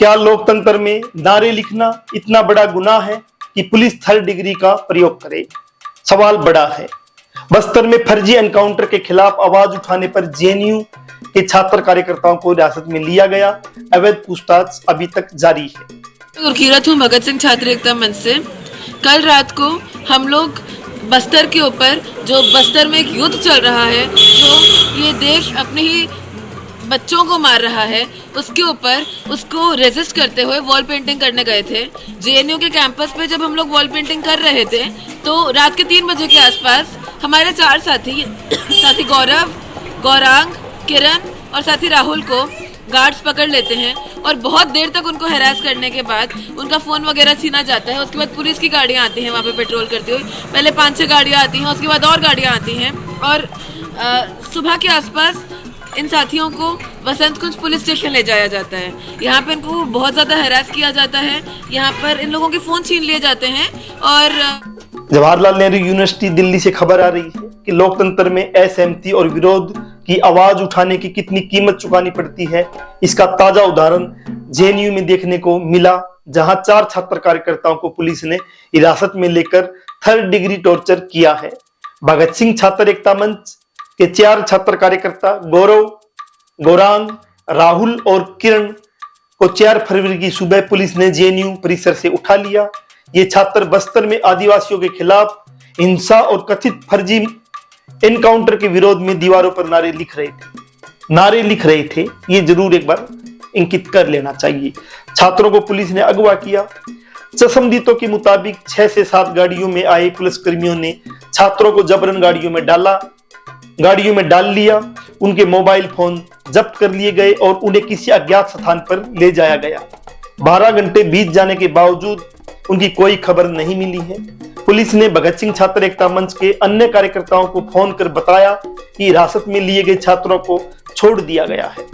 क्या लोकतंत्र में नारे लिखना इतना बड़ा गुनाह है कि पुलिस थर्ड डिग्री का प्रयोग करे? सवाल बड़ा है। बस्तर में फर्जी एनकाउंटर के खिलाफ आवाज उठाने पर जेएनयू के छात्र कार्यकर्ताओं को हिरासत में लिया गया। अवैध पूछताछ अभी तक जारी है। गुरकीरत हूँ भगत सिंह छात्र एकता मंच से। कल रात को हम लोग बस्तर के ऊपर, जो बस्तर में एक युद्ध चल रहा है, जो ये देश अपने ही बच्चों को मार रहा है, उसके ऊपर उसको रेजिस्ट करते हुए वॉल पेंटिंग करने गए थे। जेएनयू के कैंपस पे जब हम लोग वॉल पेंटिंग कर रहे थे तो रात के 3 बजे के आसपास हमारे 4 साथी गौरव, गौरांग, किरण और साथी राहुल को गार्ड्स पकड़ लेते हैं और बहुत देर तक उनको हैरास करने के बाद उनका फ़ोन वगैरह छीना जाता है। उसके बाद पुलिस की गाड़ियाँ आती हैं वहाँ पे पेट्रोल करती हुई। पहले 5-6 गाड़ियाँ आती हैं, उसके बाद और गाड़ियाँ आती हैं और सुबह के आसपास इन साथियों को वसंत कुंज पुलिस स्टेशन ले जाया जाता है। यहाँ पे इनको बहुत ज़्यादा हैरास किया जाता है। यहाँ पर इन लोगों के फ़ोन छीन लिए जाते हैं। और जवाहरलाल नेहरू यूनिवर्सिटी दिल्ली से खबर आ रही है कि लोकतंत्र में असहमति और विरोध की आवाज उठाने की कितनी कीमत चुकानी पड़ती है। इसका ताजा उदाहरण जेएनयू में देखने को मिला, जहां 4 छात्र कार्यकर्ताओं को पुलिस ने हिरासत में लेकर थर्ड डिग्री टॉर्चर किया है। भगत सिंह छात्र एकता मंच के 4 छात्र कार्यकर्ता गौरव, गौरांग, राहुल और किरण को 4 फरवरी की सुबह पुलिस ने जेएनयू परिसर से उठा लिया। ये छात्र बस्तर में आदिवासियों के खिलाफ हिंसा और कथित फर्जी एनकाउंटर के विरोध में दीवारों पर नारे लिख रहे थे। ये जरूर एक बार इंकित कर लेना चाहिए। छात्रों को पुलिस ने अगवा किया। चश्मदीदों के मुताबिक 6 से 7 गाड़ियों में आए पुलिसकर्मियों ने छात्रों को जबरन गाड़ियों में डाल लिया। उनके मोबाइल फोन जब्त कर लिए गए और उन्हें किसी अज्ञात स्थान पर ले जाया गया। 12 घंटे बीत जाने के बावजूद उनकी कोई खबर नहीं मिली है। पुलिस ने भगत सिंह छात्र एकता मंच के अन्य कार्यकर्ताओं को फोन कर बताया कि हिरासत में लिए गए छात्रों को छोड़ दिया गया है।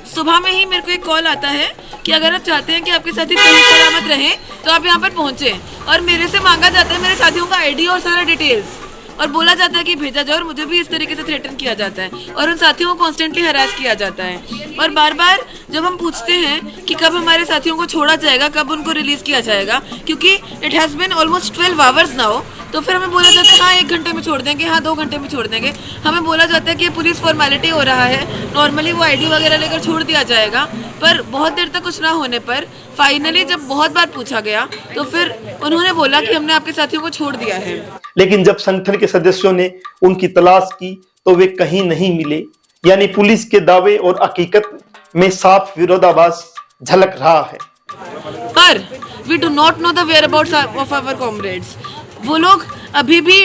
सुबह में ही मेरे को एक कॉल आता है कि अगर आप चाहते हैं कि आपके साथी सही सलामत रहें तो आप यहाँ पर पहुँचे, और मेरे से मांगा जाता है मेरे साथियों का आईडी और सारा डिटेल्स, और बोला जाता है कि भेजा जाए, और मुझे भी इस तरीके से थ्रेटन किया जाता है और उन साथियों को कॉन्स्टेंटली हरास किया जाता है। और बार बार जब हम पूछते हैं कि कब हमारे साथियों को छोड़ा जाएगा, कब उनको रिलीज किया जाएगा, क्योंकि it has been almost 12 hours now, तो फिर हमें बोला जाता है हाँ 1 घंटे में छोड़ देंगे, हाँ 2 घंटे में छोड़ देंगे। हमें बोला जाता है कि ये पुलिस फॉर्मेलिटी हो रहा है, नॉर्मली वो आईडी वगैरह लेकर छोड़ दिया जाएगा। पर बहुत देर तक कुछ ना होने पर फाइनली जब बहुत बार पूछा गया तो फिर उन्होंने बोला कि हमने आपके साथियों को छोड़ दिया है। लेकिन जब संगठन के सदस्यों ने उनकी तलाश की तो वे कहीं नहीं मिले। यानी पुलिस के दावे और हकीकत में साफ विरोधाभास झलक रहा है। पर we do not know the whereabouts of our comrades. वो लोग अभी भी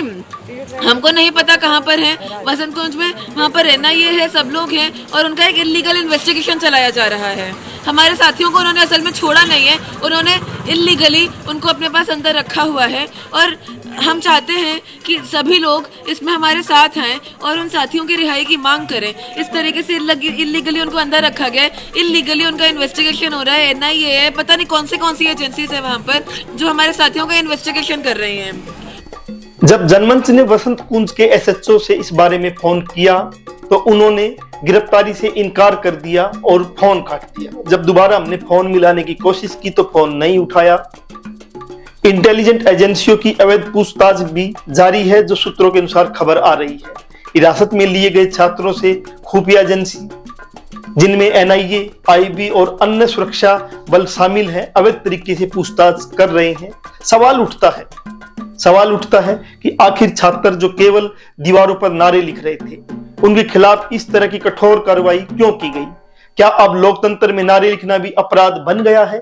हमको नहीं पता कहाँ पर हैं। वसंत कुंज में वहाँ पर रहना ये है, सब लोग हैं, और उनका एक इलीगल इन्वेस्टिगेशन चलाया जा रहा है। हमारे साथियों को उन्होंने असल में छोड़ा नहीं है, उन्होंने इलीगली उनको अपने पास अंदर रखा हुआ है। और हम चाहते हैं कि सभी लोग इसमें हमारे साथ हैं और उन साथियों की रिहाई की मांग करें। इस तरीके से इलीगली उनको अंदर रखा गया है, इलीगली उनका इन्वेस्टिगेशन हो रहा है। एनआईए है, पता नहीं कौन सी एजेंसीज है वहाँ पर जो हमारे साथियों का इन्वेस्टिगेशन कर रही हैं। जब जनमंच ने वसंत कुंज के एसएचओ से इस बारे में फोन किया तो उन्होंने गिरफ्तारी से इनकार कर दिया और फोन काट दिया। जब दोबारा हमने फोन मिलाने की कोशिश की तो फोन नहीं उठाया। इंटेलिजेंट एजेंसियों की अवैध पूछताछ भी जारी है, जो सूत्रों के अनुसार खबर आ रही है। हिरासत में लिए गए छात्रों से खुफिया एजेंसी, जिनमें एनआईए, आईबी और अन्य सुरक्षा बल शामिल हैं, अवैध तरीके से पूछताछ कर रहे हैं। सवाल उठता है कि आखिर छात्र जो केवल दीवारों पर नारे लिख रहे थे, उनके खिलाफ इस तरह की कठोर कार्रवाई क्यों की गई? क्या अब लोकतंत्र में नारे लिखना भी अपराध बन गया है?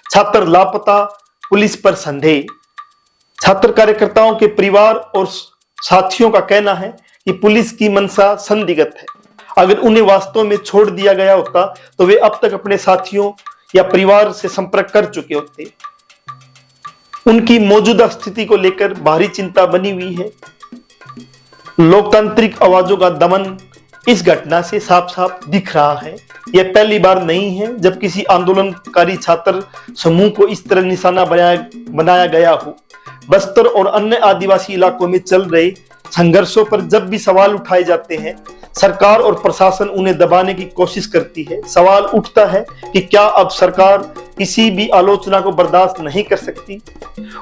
छात्र लापता, पुलिस पर संदेह। छात्र कार्यकर्ताओं के परिवार और साथियों का कहना है कि पुलिस की मंशा संदिग्ध है। अगर उन्हें वास्तव में छोड़ दिया गया होता तो वे अब तक अपने साथियों या परिवार से संपर्क कर चुके होते। उनकी मौजूदा स्थिति को लेकर भारी चिंता बनी हुई है। लोकतांत्रिक आवाजों का दमन इस घटना से साफ साफ दिख रहा है। यह पहली बार नहीं है जब किसी आंदोलनकारी छात्र समूह को इस तरह निशाना बनाया गया हो। बस्तर और अन्य आदिवासी इलाकों में चल रहे संघर्षों पर जब भी सवाल उठाए जाते हैं, सरकार और प्रशासन उन्हें दबाने की कोशिश करती है। सवाल उठता है कि क्या अब सरकार किसी भी आलोचना को बर्दाश्त नहीं कर सकती?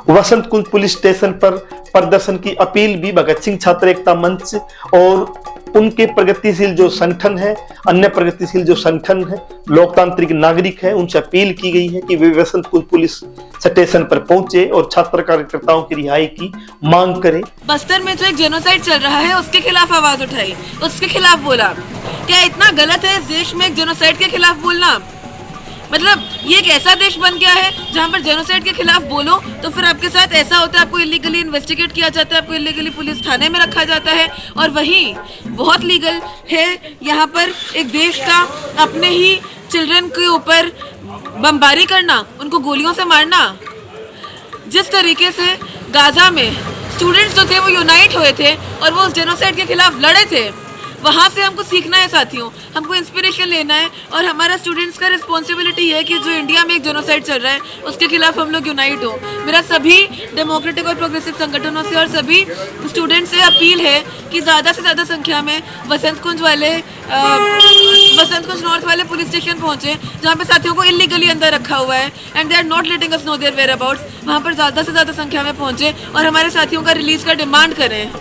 वसंत कुंज पुलिस स्टेशन पर प्रदर्शन की अपील भी भगत सिंह छात्र एकता मंच और उनके प्रगतिशील जो संगठन है, अन्य प्रगतिशील जो संगठन है, लोकतांत्रिक नागरिक है, उनसे अपील की गई है कि वे वसंत कुंज पुलिस स्टेशन पर पहुंचे और छात्र कार्यकर्ताओं की रिहाई की मांग करें। बस्तर में जो एक जेनोसाइड चल रहा है उसके खिलाफ आवाज उठाई, उसके खिलाफ बोला। क्या इतना गलत है इस देश में एक जेनोसाइड के खिलाफ बोलना? मतलब ये एक ऐसा देश बन गया है जहाँ पर जेनोसाइड के खिलाफ बोलो तो फिर आपके साथ ऐसा होता है, आपको इलीगली इन्वेस्टिगेट किया जाता है, आपको इलीगली पुलिस थाने में रखा जाता है। और वहीं बहुत लीगल है यहाँ पर एक देश का अपने ही चिल्ड्रन के ऊपर बमबारी करना, उनको गोलियों से मारना। जिस तरीके से गाजा में स्टूडेंट्स जो थे वो यूनाइट हुए थे और वो उस जेनोसाइड के खिलाफ लड़े थे, वहाँ से हमको सीखना है साथियों, हमको इंस्पिरेशन लेना है। और हमारा स्टूडेंट्स का रिस्पॉन्सिबिलिटी है कि जो इंडिया में एक जेनोसाइड चल रहा है उसके खिलाफ हम लोग यूनाइट हो। मेरा सभी डेमोक्रेटिक और प्रोग्रेसिव संगठनों से और सभी स्टूडेंट्स से अपील है कि ज़्यादा से ज़्यादा संख्या में वसंत कुंज नॉर्थ वाले पुलिस स्टेशन पहुँचे जहाँ पे साथियों को इलीगली अंदर रखा हुआ है and they are not letting us know their whereabouts. वहाँ पर ज़्यादा से ज़्यादा संख्या में पहुँचे और हमारे साथियों का रिलीज का डिमांड करें।